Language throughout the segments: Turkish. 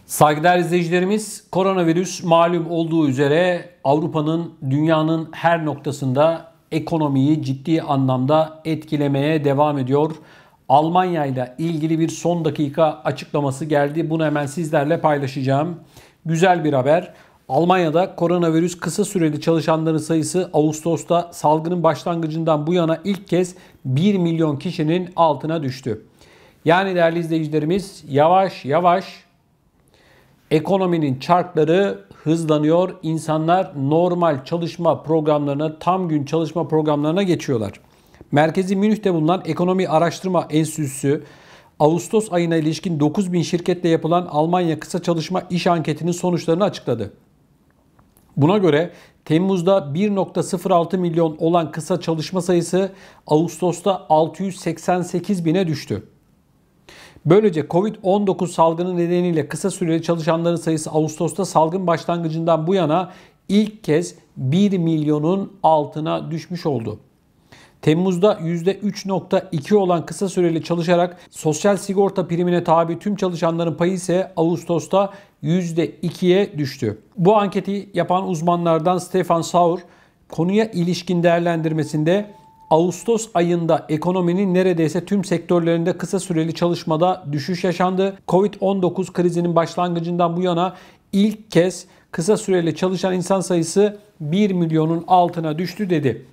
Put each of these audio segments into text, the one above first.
Saygıdeğer izleyicilerimiz, koronavirüs malum olduğu üzere Avrupa'nın, dünyanın her noktasında ekonomiyi ciddi anlamda etkilemeye devam ediyor. Almanya ile ilgili bir son dakika açıklaması geldi. Bunu hemen sizlerle paylaşacağım. Güzel bir haber. Almanya'da koronavirüs kısa süreli çalışanların sayısı Ağustos'ta salgının başlangıcından bu yana ilk kez 1 milyon kişinin altına düştü. Yani değerli izleyicilerimiz, yavaş yavaş ekonominin çarkları hızlanıyor. İnsanlar normal çalışma programlarına, tam gün çalışma programlarına geçiyorlar. Merkezi Münih'te bulunan Ekonomi Araştırma Enstitüsü, Ağustos ayına ilişkin 9.000 şirketle yapılan Almanya kısa çalışma iş anketinin sonuçlarını açıkladı. Buna göre Temmuz'da 1.06 milyon olan kısa çalışma sayısı Ağustos'ta 688 bine düştü. Böylece Covid-19 salgını nedeniyle kısa süreli çalışanların sayısı Ağustos'ta salgın başlangıcından bu yana ilk kez 1 milyonun altına düşmüş oldu. Temmuz'da %3.2 olan kısa süreli çalışarak sosyal sigorta primine tabi tüm çalışanların payı ise Ağustos'ta %2'ye düştü. Bu anketi yapan uzmanlardan Stefan Saur konuya ilişkin değerlendirmesinde Ağustos ayında ekonominin neredeyse tüm sektörlerinde kısa süreli çalışmada düşüş yaşandı. Covid-19 krizinin başlangıcından bu yana ilk kez kısa süreli çalışan insan sayısı 1 milyonun altına düştü dedi.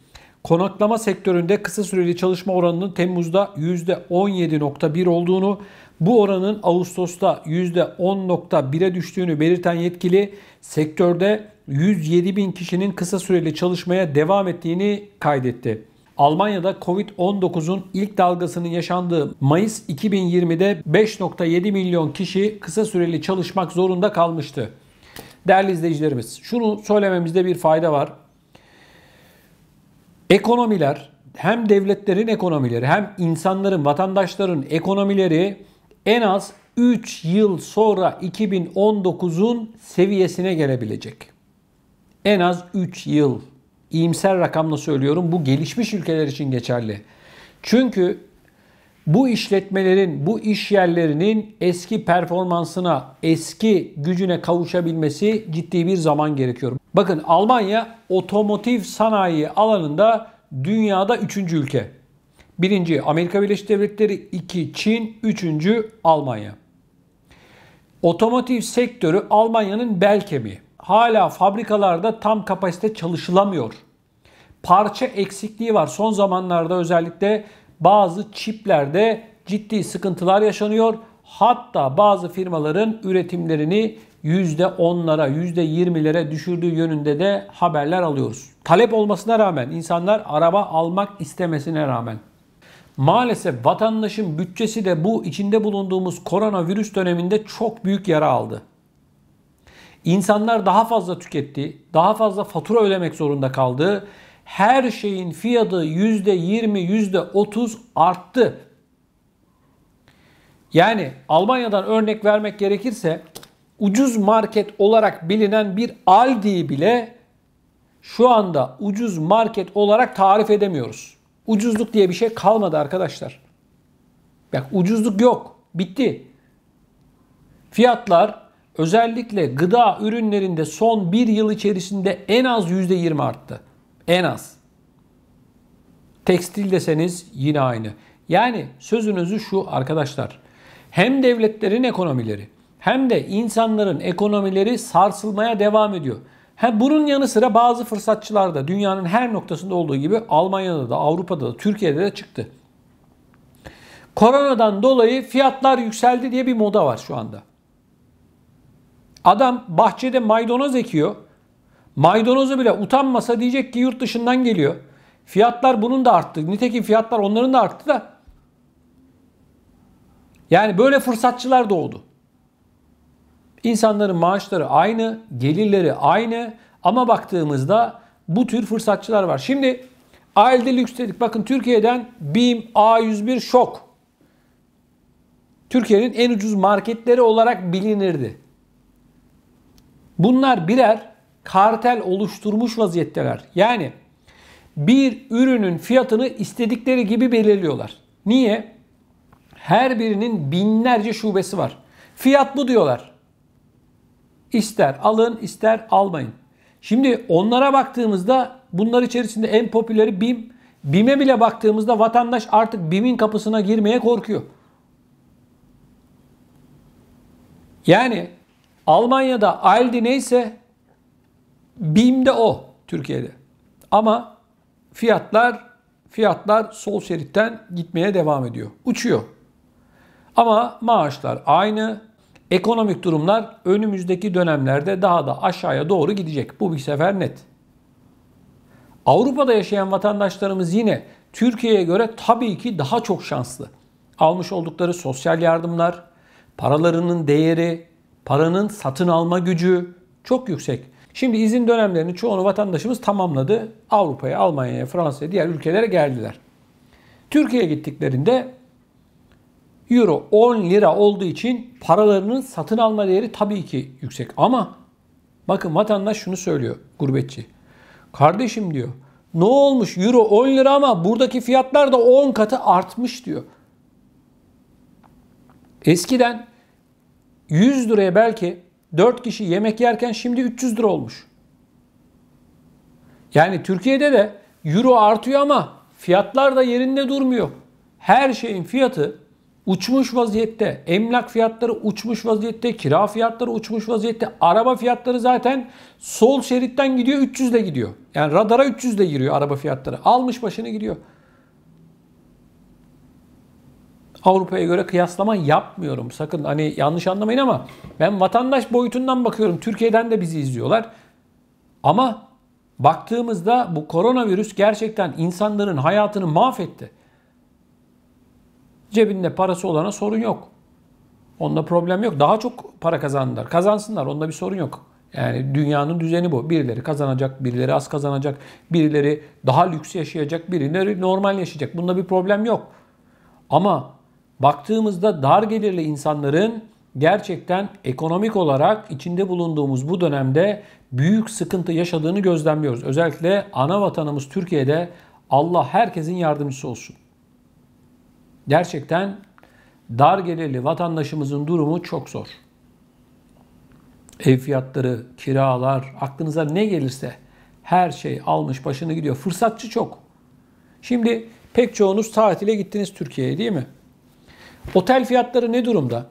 Konaklama sektöründe kısa süreli çalışma oranının Temmuz'da %17.1 olduğunu, bu oranın Ağustos'ta %10.1'e düştüğünü belirten yetkili, sektörde 107 bin kişinin kısa süreli çalışmaya devam ettiğini kaydetti. Almanya'da Covid-19'un ilk dalgasının yaşandığı Mayıs 2020'de 5.7 milyon kişi kısa süreli çalışmak zorunda kalmıştı. Değerli izleyicilerimiz, şunu söylememizde bir fayda var. Ekonomiler, hem devletlerin ekonomileri hem insanların, vatandaşların ekonomileri en az 3 yıl sonra 2019'un seviyesine gelebilecek. En az 3 yıl. İyimser rakamla söylüyorum. Bu gelişmiş ülkeler için geçerli. Çünkü bu işletmelerin, bu iş yerlerinin eski performansına, eski gücüne kavuşabilmesi ciddi bir zaman gerekiyor. Bakın, Almanya otomotiv sanayi alanında dünyada 3. ülke. 1. Amerika Birleşik Devletleri, 2. Çin, 3. Almanya. Otomotiv sektörü Almanya'nın bel kemiği. Hala fabrikalarda tam kapasite çalışılamıyor. Parça eksikliği var. Son zamanlarda özellikle bazı çiplerde ciddi sıkıntılar yaşanıyor. Hatta bazı firmaların üretimlerini %10'lara, %20'lere düşürdüğü yönünde de haberler alıyoruz. Talep olmasına rağmen, insanlar araba almak istemesine rağmen. Maalesef vatandaşın bütçesi de bu içinde bulunduğumuz koronavirüs döneminde çok büyük yara aldı. İnsanlar daha fazla tüketti, daha fazla fatura ödemek zorunda kaldı. Her şeyin fiyatı %20, %30 arttı. Yani Almanya'dan örnek vermek gerekirse ucuz market olarak bilinen bir Aldi'yi bile şu anda ucuz market olarak tarif edemiyoruz. Ucuzluk diye bir şey kalmadı arkadaşlar. Bak, ucuzluk yok. Bitti. Fiyatlar özellikle gıda ürünlerinde son bir yıl içerisinde en az %20 arttı. En az. Tekstil deseniz yine aynı. Yani sözün özü şu arkadaşlar. Hem devletlerin ekonomileri hem de insanların ekonomileri sarsılmaya devam ediyor. Bunun yanı sıra bazı fırsatçılar da dünyanın her noktasında olduğu gibi Almanya'da da, Avrupa'da da, Türkiye'de de çıktı. Koronadan dolayı fiyatlar yükseldi diye bir moda var şu anda. Adam bahçede maydanoz ekiyor. Maydanozu bile utanmasa diyecek ki yurt dışından geliyor. Fiyatlar bunun da arttı. Nitekim fiyatlar onların da arttı da. Yani böyle fırsatçılar doğdu. İnsanların maaşları aynı, gelirleri aynı ama baktığımızda bu tür fırsatçılar var. Şimdi ALD Lüks dedik. Bakın, Türkiye'den BİM, A101, Şok. Türkiye'nin en ucuz marketleri olarak bilinirdi. Bunlar birer kartel oluşturmuş vaziyetteler. Yani bir ürünün fiyatını istedikleri gibi belirliyorlar. Niye? Her birinin binlerce şubesi var. Fiyat bu diyorlar. İster alın, ister almayın. Şimdi onlara baktığımızda bunlar içerisinde en popüleri BİM. BİM'e bile baktığımızda vatandaş artık BİM'in kapısına girmeye korkuyor. Yani Almanya'da Aldi neyse BİM de o Türkiye'de. Ama fiyatlar sol şeritten gitmeye devam ediyor. Uçuyor. Ama maaşlar aynı. Ekonomik durumlar önümüzdeki dönemlerde daha da aşağıya doğru gidecek. Bu bir sefer net. Avrupa'da yaşayan vatandaşlarımız yine Türkiye'ye göre tabii ki daha çok şanslı. Almış oldukları sosyal yardımlar, paralarının değeri, paranın satın alma gücü çok yüksek. Şimdi izin dönemlerinin çoğunu vatandaşımız tamamladı. Avrupa'ya, Almanya'ya, Fransa'ya, diğer ülkelere geldiler. Türkiye'ye gittiklerinde Euro 10 lira olduğu için paralarının satın alma değeri tabii ki yüksek. Ama bakın vatandaş şunu söylüyor, gurbetçi. Kardeşim diyor, ne olmuş Euro 10 lira ama buradaki fiyatlar da 10 katı artmış diyor. Eskiden 100 liraya belki 4 kişi yemek yerken şimdi 300 lira olmuş. Yani Türkiye'de de Euro artıyor ama fiyatlar da yerinde durmuyor. Her şeyin fiyatı uçmuş vaziyette. Emlak fiyatları uçmuş vaziyette. Kira fiyatları uçmuş vaziyette. Araba fiyatları zaten sol şeritten gidiyor 300 ile gidiyor. Yani radara 300 ile giriyor araba fiyatları. Almış başını gidiyor. Avrupa'ya göre kıyaslama yapmıyorum. Sakın hani yanlış anlamayın ama ben vatandaş boyutundan bakıyorum. Türkiye'den de bizi izliyorlar. Ama baktığımızda bu koronavirüs gerçekten insanların hayatını mahvetti. Cebinde parası olana sorun yok. Onda problem yok. Daha çok para kazandılar. Kazansınlar. Onda bir sorun yok. Yani dünyanın düzeni bu. Birileri kazanacak, birileri az kazanacak, birileri daha lüks yaşayacak, birileri normal yaşayacak. Bunda bir problem yok. Ama baktığımızda dar gelirli insanların gerçekten ekonomik olarak içinde bulunduğumuz bu dönemde büyük sıkıntı yaşadığını gözlemliyoruz. Özellikle ana vatanımız Türkiye'de Allah herkesin yardımcısı olsun. Gerçekten dar gelirli vatandaşımızın durumu çok zor. Ev fiyatları, kiralar, aklınıza ne gelirse her şey almış başını gidiyor. Fırsatçı çok. Şimdi pek çoğunuz tatile gittiniz Türkiye'ye değil mi? Otel fiyatları ne durumda?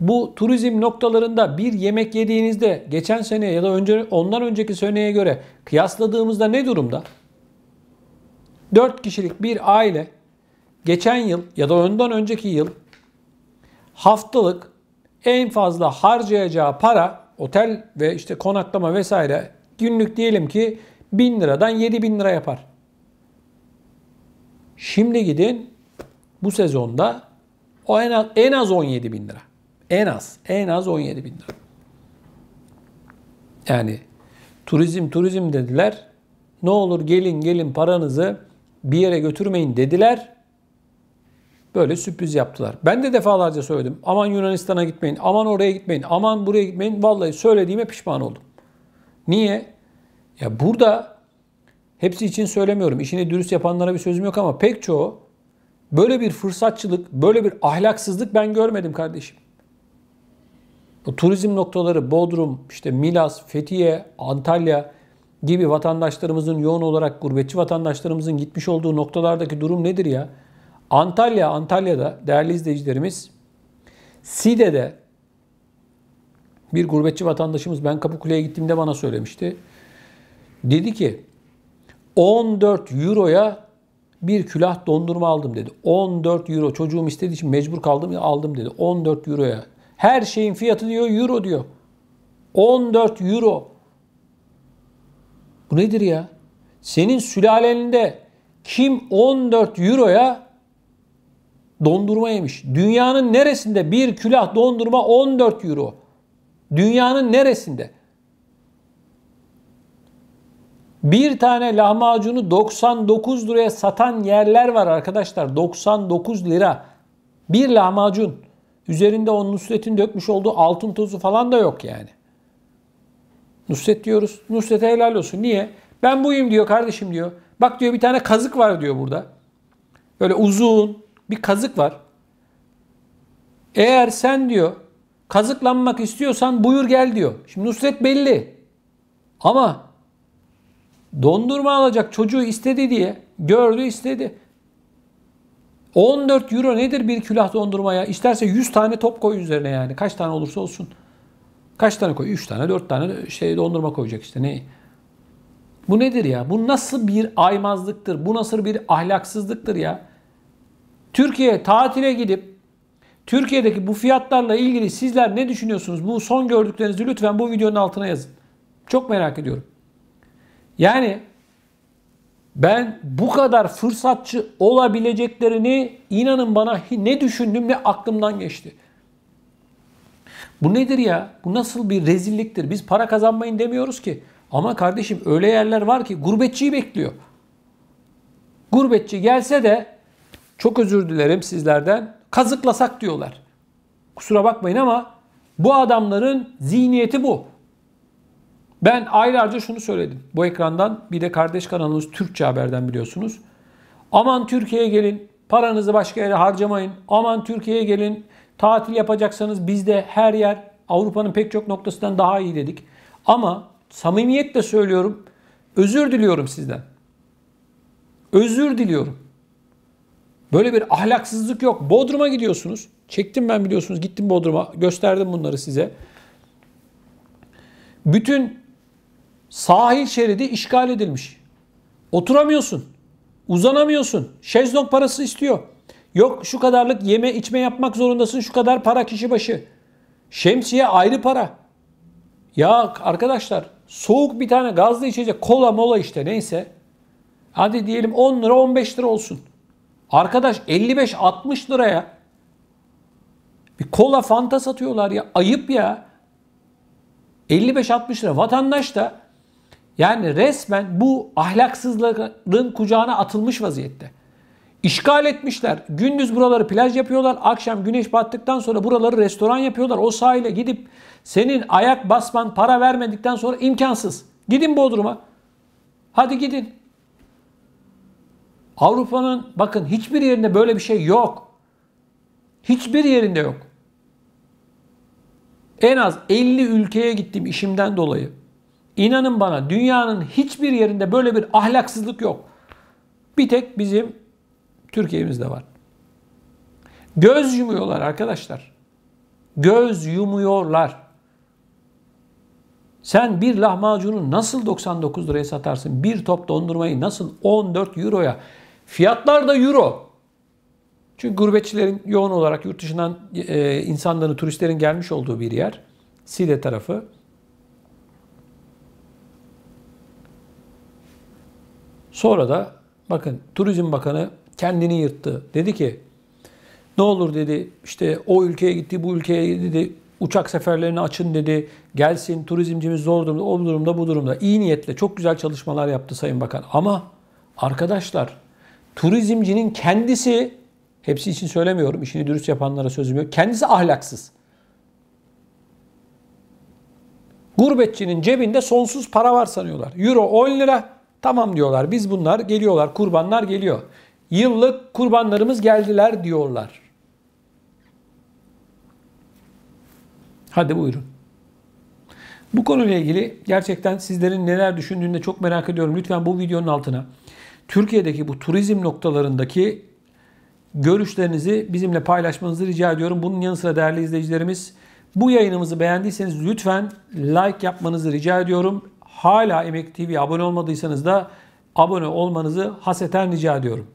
Bu turizm noktalarında bir yemek yediğinizde geçen sene ya da ondan önceki seneye göre kıyasladığımızda ne durumda? 4 kişilik bir aile geçen yıl ya da ondan önceki yıl haftalık en fazla harcayacağı para otel ve işte konaklama vesaire günlük diyelim ki 1000 liradan 7000 lira yapar. Şimdi gidin bu sezonda o en az 17 bin lira. En az 17 bin lira. Yani turizm dediler. Ne olur gelin paranızı bir yere götürmeyin dediler. Böyle sürpriz yaptılar. Ben de defalarca söyledim. Aman Yunanistan'a gitmeyin, aman oraya gitmeyin, aman buraya gitmeyin. Vallahi söylediğime pişman oldum. Niye? Ya burada hepsi için söylemiyorum. İşini dürüst yapanlara bir sözüm yok ama pek çoğu böyle bir fırsatçılık, böyle bir ahlaksızlık ben görmedim kardeşim. Bu turizm noktaları Bodrum, işte Milas, Fethiye, Antalya gibi vatandaşlarımızın yoğun olarak gurbetçi vatandaşlarımızın gitmiş olduğu noktalardaki durum nedir ya? Antalya'da değerli izleyicilerimiz Side'de bir gurbetçi vatandaşımız ben Kapıkule'ye gittiğimde bana söylemişti. Dedi ki 14 euroya bir külah dondurma aldım dedi. 14 euro çocuğum istediği için mecbur kaldım aldım dedi. 14 euroya. Her şeyin fiyatı diyor euro diyor. 14 euro. Bu nedir ya? Senin sülalende kim 14 euroya dondurma yemiş? Dünyanın neresinde bir külah dondurma 14 euro? Dünyanın neresinde? Bir tane lahmacunu 99 liraya satan yerler var arkadaşlar. 99 lira. Bir lahmacun. Üzerinde o Nusret'in dökmüş olduğu altın tozu falan da yok yani. Nusret diyoruz. Nusret'e helal olsun. Niye? Ben buyum diyor kardeşim diyor. Bak diyor bir tane kazık var diyor burada. Böyle uzun bir kazık var. Eğer sen diyor kazıklanmak istiyorsan buyur gel diyor. Şimdi Nusret belli. Ama dondurma alacak çocuğu istedi diye gördü istedi. 14 euro nedir bir külah dondurmaya? İsterse 100 tane top koy üzerine yani. Kaç tane olursa olsun. Kaç tane koy? 3 tane 4 tane dondurma koyacak işte. Ne? Bu nedir ya? Bu nasıl bir aymazlıktır? Bu nasıl bir ahlaksızlıktır ya? Türkiye'ye tatile gidip Türkiye'deki bu fiyatlarla ilgili sizler ne düşünüyorsunuz? Bu son gördüklerinizi lütfen bu videonun altına yazın. Çok merak ediyorum. Yani ben bu kadar fırsatçı olabileceklerini inanın bana ne düşündüm ne aklımdan geçti. Bu nedir ya? Bu nasıl bir rezilliktir? Biz para kazanmayın demiyoruz ki. Ama kardeşim öyle yerler var ki gurbetçiyi bekliyor. Gurbetçi gelse de çok özür dilerim sizlerden kazıklasak diyorlar. Kusura bakmayın ama bu adamların zihniyeti bu. Ben aylarca şunu söyledim. Bu ekrandan bir de kardeş kanalımız Türkçe Haber'den biliyorsunuz. Aman Türkiye'ye gelin, paranızı başka yere harcamayın. Aman Türkiye'ye gelin, tatil yapacaksanız bizde her yer Avrupa'nın pek çok noktasından daha iyi dedik. Ama samimiyetle söylüyorum, özür diliyorum sizden. Özür diliyorum. Böyle bir ahlaksızlık yok. Bodrum'a gidiyorsunuz. Çektim ben biliyorsunuz. Gittim Bodrum'a. Gösterdim bunları size. Bütün sahil şeridi işgal edilmiş. Oturamıyorsun. Uzanamıyorsun. Şezlong parası istiyor. Yok şu kadarlık yeme içme yapmak zorundasın. Şu kadar para kişi başı. Şemsiye ayrı para. Ya arkadaşlar soğuk bir tane gazlı içecek kola mola işte neyse. Hadi diyelim 10 lira 15 lira olsun. Arkadaş 55-60 liraya bir kola fanta satıyorlar ya. Ayıp ya. 55-60 lira. Vatandaş da yani resmen bu ahlaksızlığın kucağına atılmış vaziyette. İşgal etmişler. Gündüz buraları plaj yapıyorlar. Akşam güneş battıktan sonra buraları restoran yapıyorlar. O sahile gidip senin ayak basman para vermedikten sonra imkansız. Gidin Bodrum'a. Hadi gidin. Avrupa'nın bakın hiçbir yerinde böyle bir şey yok. Hiçbir yerinde yok. En az 50 ülkeye gittim işimden dolayı. İnanın bana dünyanın hiçbir yerinde böyle bir ahlaksızlık yok. Bir tek bizim Türkiye'mizde var. Göz yumuyorlar arkadaşlar. Göz yumuyorlar. Sen bir lahmacunu nasıl 99 liraya satarsın? Bir top dondurmayı nasıl 14 euroya? Fiyatlar da euro. Çünkü gurbetçilerin yoğun olarak yurt dışından insanların, turistlerin gelmiş olduğu bir yer. Side tarafı. Sonra da bakın Turizm Bakanı kendini yırttı. Dedi ki ne olur dedi işte o ülkeye gitti bu ülkeye dedi uçak seferlerini açın dedi. Gelsin turizmcimiz zor durumda o durumda bu durumda. İyi niyetle çok güzel çalışmalar yaptı Sayın Bakan. Ama arkadaşlar turizmcinin kendisi hepsi için söylemiyorum işini dürüst yapanlara sözüm yok. Kendisi ahlaksız. Gurbetçinin cebinde sonsuz para var sanıyorlar. Euro 10 lira. Tamam diyorlar. Biz bunlar geliyorlar. Kurbanlar geliyor. Yıllık kurbanlarımız geldiler diyorlar. Hadi buyurun. Bu konuyla ilgili gerçekten sizlerin neler düşündüğünü de çok merak ediyorum. Lütfen bu videonun altına Türkiye'deki bu turizm noktalarındaki görüşlerinizi bizimle paylaşmanızı rica ediyorum. Bunun yanı sıra değerli izleyicilerimiz bu yayınımızı beğendiyseniz lütfen like yapmanızı rica ediyorum. Hala Emek TV'ye abone olmadıysanız da abone olmanızı hasreten rica ediyorum.